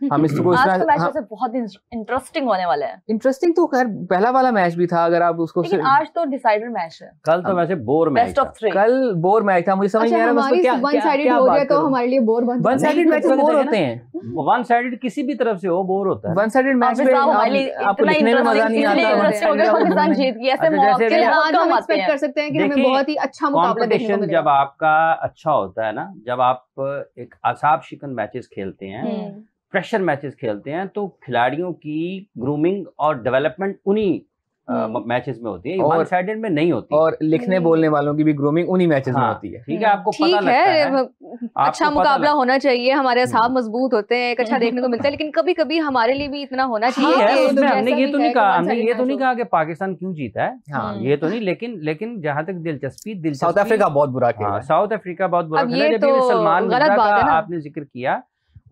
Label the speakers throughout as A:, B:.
A: हम इसको
B: आज का मैच वैसे बहुत इंटरेस्टिंग होने वाला है।
A: इंटरेस्टिंग तो खैर पहला वाला मैच भी था, अगर आप उसको
B: लेकिन आज तो डिसाइडर मैच है।
C: कल तो वैसे बोर मैच था।
A: कल बोर मैच था, मुझे समझ नहीं आ रहा क्या
D: वन साइडेड हो गया तो हमारे लिए बोर बन
A: वन साइडेड मैचेस बोर होते हैं।
C: वन साइडेड किसी भी तरफ से हो बोर होता है।
A: वन साइडेड मैच में आपको लिखने में मजा नहीं आता।
B: पाकिस्तान जीत गया, ऐसे मौके
D: आज हम एक्सपेक्ट कर सकते हैं कि हमें बहुत ही अच्छा मुकाबला देखने को मिलेगा।
C: जब आपका अच्छा होता है ना, जब आप एक असाब शिकन मैचेस खेलते हैं, प्रेशर मैचेस खेलते हैं, तो खिलाड़ियों की ग्रूमिंग और डेवलपमेंट उन्हीं मैचेस में होती है, वन साइडेड में नहीं होती।
A: और लिखने बोलने वालों की भी ग्रूमिंग उन्हीं मैचेस में होती है।
C: ठीक है, आपको पता लगता है,
D: अच्छा मुकाबला होना चाहिए, हमारे असाब मजबूत होते हैं, एक अच्छा देखने को मिलता है, लेकिन कभी कभी हमारे लिए भी इतना होना चाहिए।
C: उसमें हमने ये तो नहीं कहा, हमने ये तो नहीं कहा कि पाकिस्तान क्यों जीता है, ये तो नहीं, लेकिन जहाँ तक दिलचस्पी
A: साउथ अफ्रीका बहुत बुरा खेला।
C: साउथ अफ्रीका बहुत बुरा खेला। सलमान मिर्जा का आपने जिक्र किया,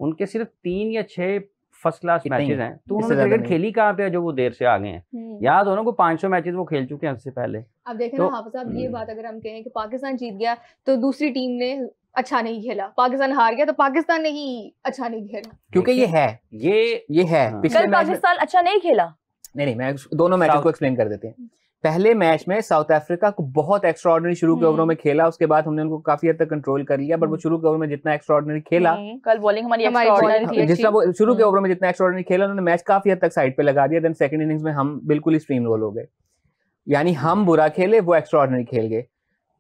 C: उनके सिर्फ 3 या 6 फर्स्ट क्लास मैचेस हैं, तो उन्होंने क्रिकेट खेली कहाँ पे है जो वो देर से आ गए हैं। याद हो ना को 500 मैचेस वो खेल चुके हैं उससे पहले।
D: अब देखें ना हाफिज साहब, ये बात अगर हम कहें कि पाकिस्तान जीत गया तो दूसरी टीम ने अच्छा नहीं खेला, पाकिस्तान हार गया तो पाकिस्तान ने ही अच्छा नहीं खेला,
A: क्योंकि ये है
B: कल पाकिस्तान अच्छा नहीं खेला।
A: नहीं, मैं दोनों मैचेस को एक्सप्लेन कर देते हैं। पहले मैच में साउथ अफ्रीका को बहुत एक्स्ट्राऑर्डिनरी शुरू के ओवरों में खेला, उसके बाद हमने उनको काफी हद तक कंट्रोल कर लिया, बट वो शुरू के ओवर में जितना एक्स्ट्राऑर्डिनरी खेला,
B: कल बॉलिंग हमारी एक्स्ट्राऑर्डिनरी थी,
A: जितना वो शुरू के ओवर में जितना एक्स्ट्राऑर्डिनरी खेला, उन्होंने मैच काफी हद तक साइड पे लगा दिया। देन सेकंड इनिंग्स में हम बिल्कुल ही स्ट्रीम रोल हो गए, यानी हम बुरा खेले, वो एक्स्ट्राऑर्डिनरी खेल गए।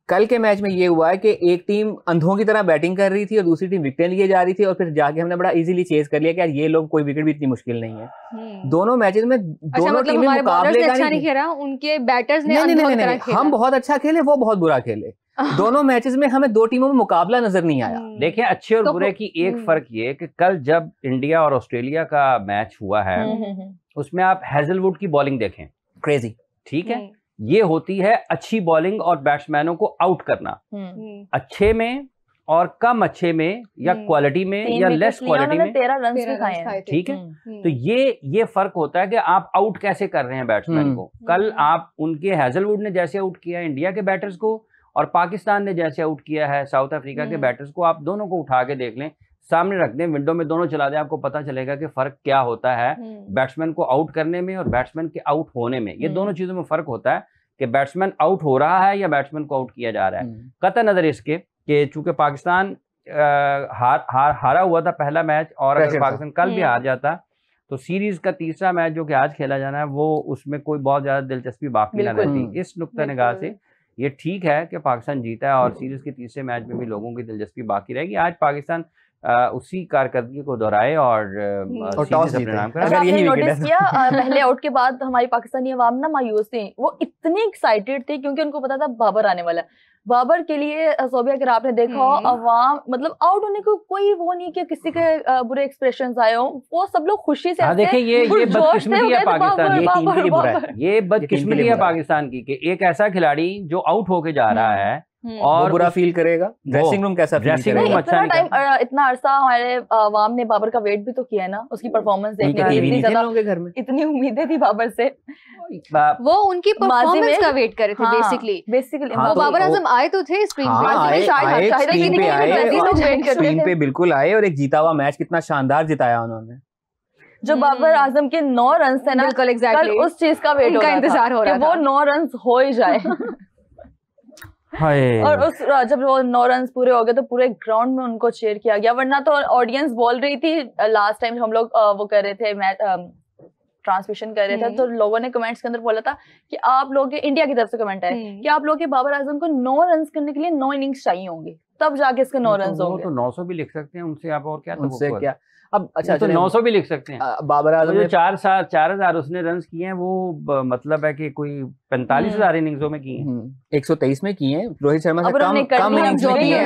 A: कल के मैच में ये हुआ है कि एक टीम अंधों की तरह बैटिंग कर रही थी और दूसरी टीम विकेट लिए जा रही थी, और फिर जाके हमने बड़ा इजीली चेज कर लिया कि यार ये लोग कोई विकेट भी इतनी मुश्किल नहीं है। दोनों मैचेस में दोनों टीमें मुकाबले का
D: नहीं खेला, उनके बैटर्स ने
A: नहीं, हम बहुत अच्छा खेले, वो बहुत बुरा खेले। दोनों मैचेस में हमें दो टीमों में मुकाबला नजर नहीं आया।
C: देखिए, अच्छे और बुरे की एक फर्क ये कि कल जब इंडिया और ऑस्ट्रेलिया का मैच हुआ है, उसमें आप हैजलवुड की बॉलिंग देखें,
A: क्रेजी,
C: ठीक है, ये होती है अच्छी बॉलिंग और बैट्समैनों को आउट करना, अच्छे में और कम अच्छे में, या क्वालिटी में या लेस क्वालिटी में
B: 13 रन भी खाए हैं।
C: ठीक है, तो ये फर्क होता है कि आप आउट कैसे कर रहे हैं बैट्समैन को। कल आप उनके हैजलवुड ने जैसे आउट किया इंडिया के बैटर्स को, और पाकिस्तान ने जैसे आउट किया है साउथ अफ्रीका के बैटर्स को, आप दोनों को उठा के देख लें, सामने रख दें, विंडो में दोनों चला दें, आपको पता चलेगा कि फर्क क्या होता है बैट्समैन को आउट करने में और बैट्समैन के आउट होने में। ये दोनों चीजों में फर्क होता है कि बैट्समैन आउट हो रहा है या बैट्समैन को आउट किया जा रहा है। कतई नजर इसके कि चूंकि पाकिस्तान हारा हुआ था पहला मैच, और अगर पाकिस्तान कल भी हार जाता तो सीरीज का तीसरा मैच जो कि आज खेला जाना है, वो उसमें कोई बहुत ज्यादा दिलचस्पी बाकी ना रहती। इस नुक्ता निगाह से ये ठीक है कि पाकिस्तान जीता है, और सीरीज के तीसरे मैच में भी लोगों की दिलचस्पी बाकी रहेगी। आज पाकिस्तान उसी कारकर्दगी को दोहराए और टॉस परिणाम कर।
B: अगर यही नोटिस किया, पहले आउट के बाद हमारी पाकिस्तानी अवाम ना मायूस थी, वो इतनी एक्साइटेड थी क्योंकि उनको पता था बाबर आने वाला है। बाबर के लिए सोबिया, अगर आपने देखा हो, अवाम मतलब आउट होने को कोई वो नहीं कि किसी के बुरे एक्सप्रेशंस आए हो, वो सब लोग खुशी से
C: देखिए ये बदकिस्मती है पाकिस्तान, ये बदकिस्मती है पाकिस्तान की कि एक ऐसा खिलाड़ी जो आउट होके जा रहा है और
A: बुरा फील करेगा। ड्रेसिंग रूम कैसा फील करेगा?
B: इतना अरसा हमारे अवाम ने बाबर का वेट भी तो किया है ना, उसकी परफॉर्मेंस देखने, इतनी उम्मीदें थी बाबर से,
D: वो उनकी परफॉर्मेंस का वेट कर रहे थे बेसिकली। वो बाबर आजम आए तो थे स्क्रीन
A: पे, बिल्कुल आए, और एक जीता हुआ मैच कितना शानदार जिताया उन्होंने।
B: जो बाबर आजम के 9 रन थे ना, कल उस चीज का वेट का इंतजार हो रहा था, वो 9 रन हो ही जाए। और उस जब वो 9 रन पूरे हो गए तो पूरे ग्राउंड में उनको चीयर किया गया, वरना तो ऑडियंस बोल रही थी लास्ट टाइम हम लोग वो कर रहे थे, मैच ट्रांसमिशन कर रहे थे, तो लोगों ने कमेंट्स के अंदर बोला था कि आप लोग, इंडिया की तरफ से कमेंट है कि आप लोग के बाबर आजम को 9 रन करने के लिए 9 इनिंग्स चाहिए होंगे, तब जाके इसके 9 रन होंगे।
C: तो 900 भी लिख सकते हैं उनसे, आप और क्या,
A: उनसे क्या अब। अच्छा,
C: तो 900 भी लिख सकते हैं।
A: बाबर आजम
C: जो 4,000 उसने रन किए हैं, वो मतलब है कि कोई 45,000 इनिंग्सों में किए हैं,
A: 123 में किए हैं। रोहित शर्मा से कम इनिंग्स में किए हैं,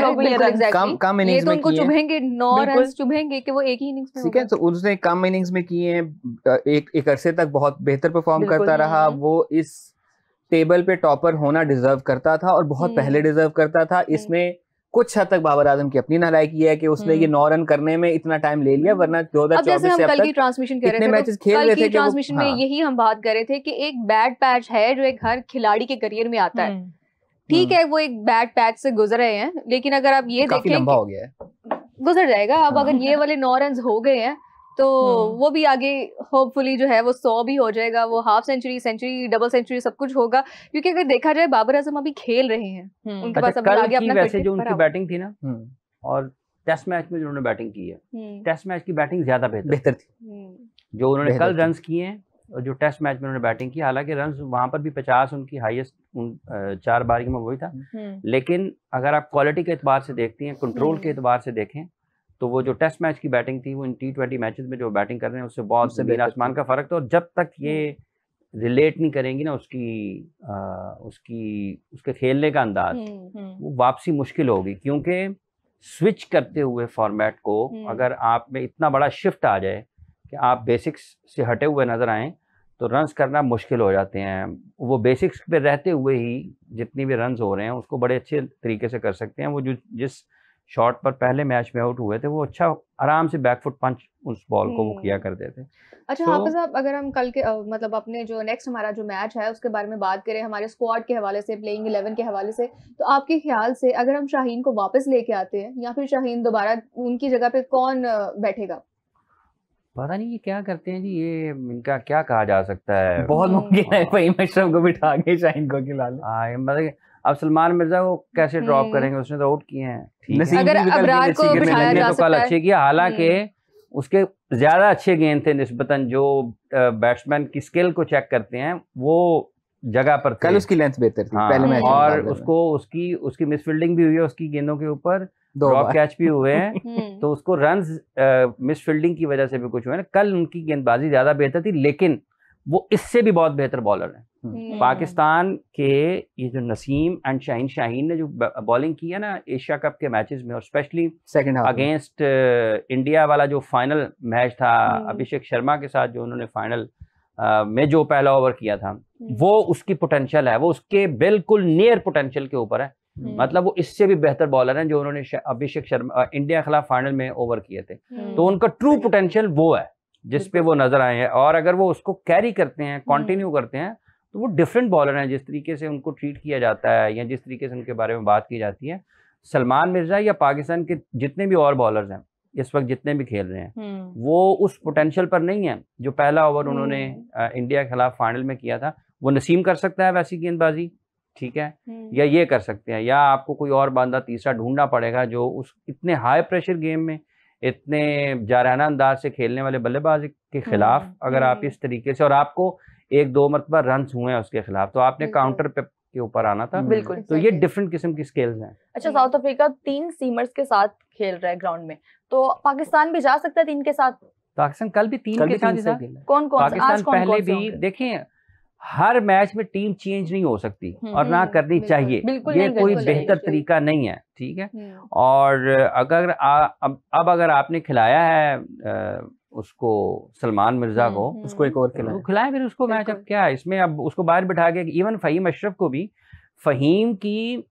A: कम इनिंग्स में किए हैं।
D: चुभेंगे 9 रन चुभेंगे कि वो एक ही इनिंग्स में,
A: ठीक है, तो उसने कम इनिंग्स में किए हैं। एक अरसे तक बहुत बेहतर परफॉर्म करता रहा, वो इस टेबल पे टॉपर होना डिजर्व करता था, और बहुत पहले डिजर्व करता था। इसमें कुछ हद तक बाबर आजम की अपनी नालायकी है कि उसने ये 9 रन करने में इतना टाइम ले लिया, वरना 2024 से अब तक
D: ट्रांसमिशन कर रहे थे,
A: मैचेस खेल रहे थे।
D: ट्रांसमिशन में यही हम बात कर रहे थे कि एक बैड पैच है जो एक हर खिलाड़ी के करियर में आता है। ठीक है, वो एक बैड पैच से गुजर रहे हैं, लेकिन अगर आप ये देखें,
A: लंबा हो गया है,
D: गुजर जाएगा। अब अगर ये वाले 9 रन हो गए हैं तो वो भी आगे होपफुली जो है वो 100 भी हो जाएगा, वो हाफ सेंचुरी, डबल सेंचुरी सब कुछ होगा, क्योंकि अगर देखा जाए बाबर आजम अभी खेल रहे हैं, उनके पास अभी
C: कल
D: आगे
C: की
D: अपना
C: वैसे
D: क्रिकेट
C: जो उनकी
D: भरा
C: बैटिंग थी ना, और टेस्ट मैच में जो उन्होंने बैटिंग की है, टेस्ट मैच की बैटिंग ज्यादा बेहतर
A: थी।
C: जो उन्होंने कल
A: बेहतर
C: रन्स किए हैं और जो टेस्ट मैच में उन्होंने बैटिंग की, हालांकि रन्स वहां पर भी 50 उनकी हाईएस्ट 4 बारी में वही था, लेकिन अगर आप क्वालिटी के एतबार से देखती हैं, कंट्रोल के एतबार से देखें, तो वो जो टेस्ट मैच की बैटिंग थी वो इन T20 मैचेस में जो बैटिंग कर रहे हैं उससे बहुत जमीन आसमान का फर्क था। और जब तक ये रिलेट नहीं करेंगी ना उसके खेलने का अंदाज, वो वापसी मुश्किल होगी, क्योंकि स्विच करते हुए फॉर्मेट को अगर आप में इतना बड़ा शिफ्ट आ जाए कि आप बेसिक्स से हटे हुए नजर आएँ तो रन्स करना मुश्किल हो जाते हैं। वो बेसिक्स पे रहते हुए ही जितनी भी रन्स हो रहे हैं उसको बड़े अच्छे तरीके से कर सकते हैं। वो जो जिस शॉट पर पहले मैच में आउट हुए थे वो अच्छा आराम से बैकफुट पंच उस बॉल को वो किया करते थे।
D: अच्छा हाफिज साहब, अगर हम कल के मतलब अपने जो नेक्स्ट हमारा जो मैच है उसके बारे में बात करें, हमारे स्क्वाड के हवाले से, प्लेइंग 11 के हवाले से, तो आपके ख्याल से अगर हम शाहीन को वापस लेके आते हैं या फिर शाहीन दोबारा उनकी जगह पे कौन बैठेगा?
C: पता नहीं ये क्या करते हैं जी, ये इनका क्या कहा जा सकता है।
A: बहुत मुमकिन है फ़हीम अशरफ को बिठा के शाहीन को खिला ले।
C: मतलब अब सलमान मिर्जा को कैसे ड्रॉप करेंगे, उसने तो आउट किए हैं, ठीक है।
D: अगर अबरार को बिठाया जा
C: तो कल अच्छे किया, हालांकि उसके ज्यादा अच्छे गेंद थे निस्बतन, जो बैट्समैन की स्किल को चेक करते हैं वो जगह पर थे।
A: कल उसकी लेंथ बेहतर थी पहले मैच में,
C: और उसकी मिसफील्डिंग भी हुई है, उसकी गेंदों के ऊपर ड्रॉप कैच भी हुए हैं, तो उसको रन्स मिसफील्डिंग की वजह से भी कुछ हुए ना। कल उनकी गेंदबाजी ज्यादा बेहतर थी, लेकिन वो इससे भी बहुत बेहतर बॉलर हैं। पाकिस्तान के ये जो नसीम एंड शाहीन ने जो बॉलिंग की है ना एशिया कप के मैचेस में, और specially
A: second half
C: against India वाला जो फाइनल मैच था अभिषेक शर्मा के साथ, जो उन्होंने फाइनल में जो पहला ओवर किया था, वो उसकी पोटेंशियल है, वो उसके बिल्कुल नियर पोटेंशियल के ऊपर है। मतलब वो इससे भी बेहतर बॉलर हैं जो उन्होंने अभिषेक शर्मा इंडिया के खिलाफ फाइनल में ओवर किए थे। तो उनका ट्रू पोटेंशियल वो है जिस पे वो नजर आए हैं, और अगर वो उसको कैरी करते हैं, कंटिन्यू करते हैं, तो वो डिफरेंट बॉलर हैं। जिस तरीके से उनको ट्रीट किया जाता है या जिस तरीके से उनके बारे में बात की जाती है, सलमान मिर्जा या पाकिस्तान के जितने भी और बॉलर्स हैं इस वक्त जितने भी खेल रहे हैं, वो उस पोटेंशियल पर नहीं है जो पहला ओवर उन्होंने इंडिया के खिलाफ फाइनल में किया था। वो नसीम कर सकता है वैसी गेंदबाजी, ठीक है, या ये कर सकते हैं, या आपको कोई और बंदा तीसरा ढूंढना पड़ेगा जो उस इतने हाई प्रेशर गेम में इतने जाराना अंदाज से खेलने वाले बल्लेबाज के खिलाफ अगर आप इस तरीके से, और आपको 1-2 मरतबा रन हुए हैं उसके खिलाफ, तो आपने काउंटर पे के ऊपर आना था।
B: बिल्कुल।
C: तो ये डिफरेंट किस्म की स्किल्स हैं।
B: अच्छा, साउथ अफ्रीका 3 सीमर्स के साथ खेल रहा है ग्राउंड में, तो पाकिस्तान भी जा सकता है 3 के साथ?
C: पाकिस्तान कल भी 3 के साथ था।
B: कौन
C: पाकिस्तान पहले भी देखें, हर मैच में टीम चेंज नहीं हो सकती और ना करनी चाहिए, ये कोई बेहतर तरीका नहीं है, ठीक है। और अगर अब अगर आपने खिलाया है उसको सलमान मिर्जा को,
A: उसको एक और
C: खिलाया फिर उसको मैच, अब क्या है इसमें, अब उसको बाहर बिठा के, इवन फ़हीम अशरफ को भी, फ़हीम की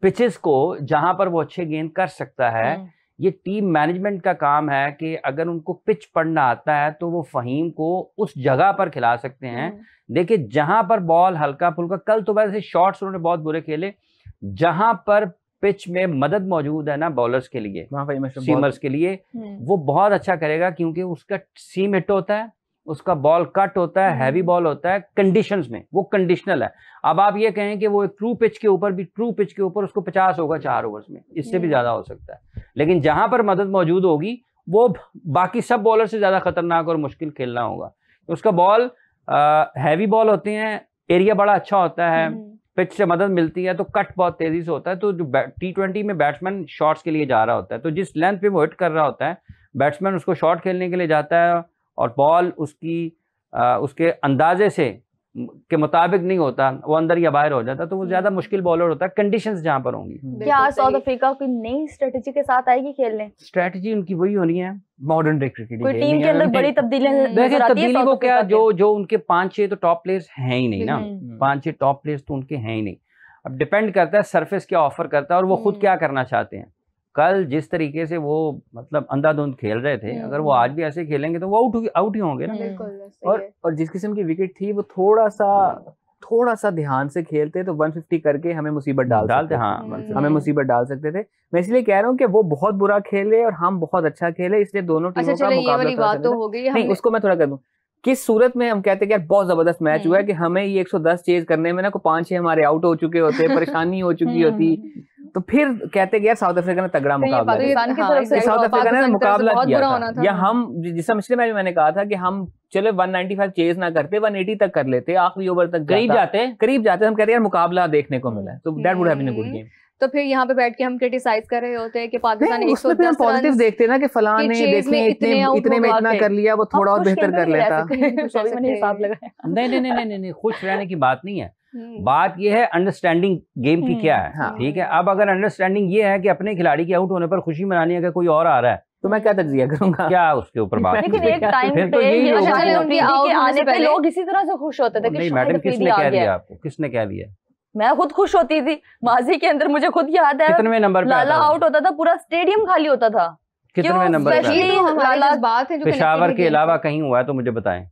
C: पिचेस को जहां पर वो अच्छे गेंद कर सकता है, ये टीम मैनेजमेंट का काम है कि अगर उनको पिच पढ़ना आता है तो वो फ़हीम को उस जगह पर खिला सकते हैं। देखिए जहां पर बॉल हल्का फुल्का, कल तो वैसे शॉट्स उन्होंने बहुत बुरे खेले, जहां पर पिच में मदद मौजूद है ना बॉलर्स के लिए, सीमर्स के लिए, वो बहुत अच्छा करेगा, क्योंकि उसका सीम हिट होता है, उसका बॉल कट होता है, हैवी बॉल होता है, कंडीशंस में वो कंडीशनल है। अब आप ये कहें कि वो एक ट्रू पिच के ऊपर उसको 50 होगा 4 ओवर्स में, इससे भी ज्यादा हो सकता है, लेकिन जहां पर मदद मौजूद होगी वो बाकी सब बॉलर से ज्यादा खतरनाक और मुश्किल खेलना होगा। उसका बॉल हैवी बॉल होते हैं, एरिया बड़ा अच्छा होता है, पिच से मदद मिलती है, तो कट बहुत तेजी से होता है। तो जो T20 में बैट्समैन शॉट्स के लिए जा रहा होता है, तो जिस लेंथ पे वो हिट कर रहा होता है, बैट्समैन उसको शॉट खेलने के लिए जाता है और बॉल उसके अंदाजे से के मुताबिक नहीं होता, वो अंदर या बाहर हो जाता, तो वो ज्यादा मुश्किल बॉलर होता है कंडीशंस जहां पर होंगी।
B: क्या साउथ अफ्रीका कोई नई स्ट्रेटेजी के साथ आएगी खेलने?
C: स्ट्रेटेजी उनकी वही होनी है,
A: मॉडर्न डे क्रिकेट।
B: कोई टीम के अंदर बड़ी तब्दीली
C: को क्या, जो उनके 5-6 तो टॉप प्लेयर्स हैं ही नहीं ना, 5-6 टॉप प्लेयर्स तो उनके हैं ही नहीं। अब डिपेंड करता है सरफेस क्या ऑफर करता है और वो खुद क्या करना चाहते हैं। कल जिस तरीके से वो मतलब अंधाधुंध खेल रहे थे, अगर वो आज भी ऐसे खेलेंगे तो वो आउट ही होंगे ना।
A: और जिस किस्म की विकेट थी वो थोड़ा सा ध्यान से खेलते तो 150 करके हमें मुसीबत डालते
C: डालते,
A: थे।
C: हाँ
A: हमें मुसीबत डाल सकते थे। मैं इसलिए कह रहा हूँ कि वो बहुत बुरा खेले और हम बहुत अच्छा खेले, इसलिए दोनों टीमों
D: अच्छा
A: का
D: चलो ये
A: मुकाबला
D: वाली
A: थोड़ा
D: बात
A: सा
D: तो
A: नहीं।
D: हो गई
A: नहीं, उसको मैं थोड़ा कर दूं। किस सूरत में हम कहते हैं कि यार बहुत जबरदस्त मैच हुआ है कि हमें ये 110 चेज करने में ना को 5-6 हमारे आउट हो चुके होते, परेशानी हो चुकी होती, तो फिर कहते कि यार साउथ अफ्रीका ने तगड़ा मुकाबला किया।
B: पाकिस्तान की तरफ से
A: साउथ अफ्रीका ने मुकाबला किया था, या
D: हाँ।
A: हम जिस पिछले मैच में मैंने कहा था कि हम चलो 195 चेज ना करते, 180 तक कर लेते, आखिरी ओवर तक
C: करीब जाते,
A: हम कहते हैं यार मुकाबला देखने को मिला है, तो that would have been a good game.
D: तो फिर यहाँ पे बैठ के हम क्रिटिसाइज कर रहे होते हैं कि पाकिस्तान 110
A: पॉजिटिव देखते ना कि फलां ने
D: chase में
A: देखें इतने में इतना कर लिया, वो थोड़ा और बेहतर कर लेता।
C: नहीं, खुश रहने की बात नहीं है। बात ये है अंडरस्टैंडिंग गेम की क्या है। ठीक है, अब अगर अंडरस्टैंडिंग ये है कि अपने खिलाड़ी के आउट होने पर खुशी मनानी है कि कोई और आ रहा है,
A: तो मैं क्या तज्जिया करूंगा,
C: क्या उसके ऊपर बात।
B: लेकिन एक टाइम
C: फिर तो
B: पे
C: यही
B: ये
C: होगा।
B: शाहिद अफरीदी के आने पे
D: पहले-
B: लोग इसी तरह से खुश होते थे कि
C: नहीं
B: शाहिद
C: मैडम,
B: अफरीदी
C: किसने
B: आ
C: कह
B: गया।
C: दिया आपको, किसने कह दिया?
B: मैं खुद खुश होती थी माजी के अंदर, मुझे खुद याद है
C: कितने नंबर पे
B: लाला आउट होता था, पूरा स्टेडियम खाली होता था।
C: कितने नंबर पे
B: especially
C: आता?
D: ये तो हमारे
B: लाला-
D: जज्बात हैं जो
C: पेशावर
D: connected
C: के
D: हैं
C: अलावा कहीं हुआ है तो मुझे बताएं।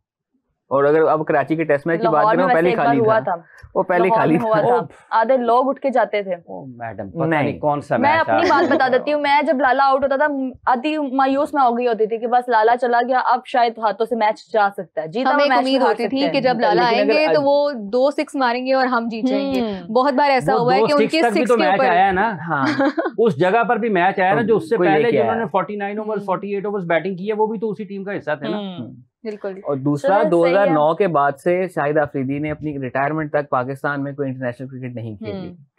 A: और अगर अब कराची के टेस्ट मैच की बात
B: लाहौर
A: करें,
B: में
A: वो पहले
B: वैसे एक बार
A: खाली
B: हुआ
A: था,
B: था,
A: वो पहले
B: लाहौर
A: खाली
B: में हुआ
A: था।
B: था, आधे लोग उठ के जाते थे।
C: ओ मैडम, पता
A: नहीं।
C: नहीं कौन सा
B: मैं
C: मैच
B: अपनी बात बता देती हूँ, मैं जब लाला आउट होता था आधी मायूस में हो गई होती थी कि बस लाला चला गया, अब शायद हाथों से मैच जा सकता है, जीता
D: हमें
B: हुआ
D: एक
B: मैच
D: उम्मीद
B: भी हार
D: होती
B: सकते
D: थी
B: हैं।
D: कि जब लाला
A: लेकिन अगर
D: आएंगे तो
A: आज-
D: वो 2 6 मारेंगे और हम जीत जाएंगे। बहुत बार ऐसा हुआ है कि उनके 6
C: तक भी तो
D: के
C: मैच
D: ऊपर
C: आया है ना,
A: हाँ,
C: उस जगह पर भी मैच आया ना, जो उससे
A: कोई
C: पहले
A: लेके आया।
C: जिन्होंने 49 ओवर्स 48 ओवर्स बैटिंग की है, वो भी तो उसी टीम का हिस्सा थे ना।
D: बिल्कुल।
A: और दूसरा
B: चलो, सही है।
A: 2009 के बाद से शाहिद अफरीदी ने अपनी रिटायरमेंट तक पाकिस्तान में कोई इंटरनेशनल क्रिकेट नहीं खेली,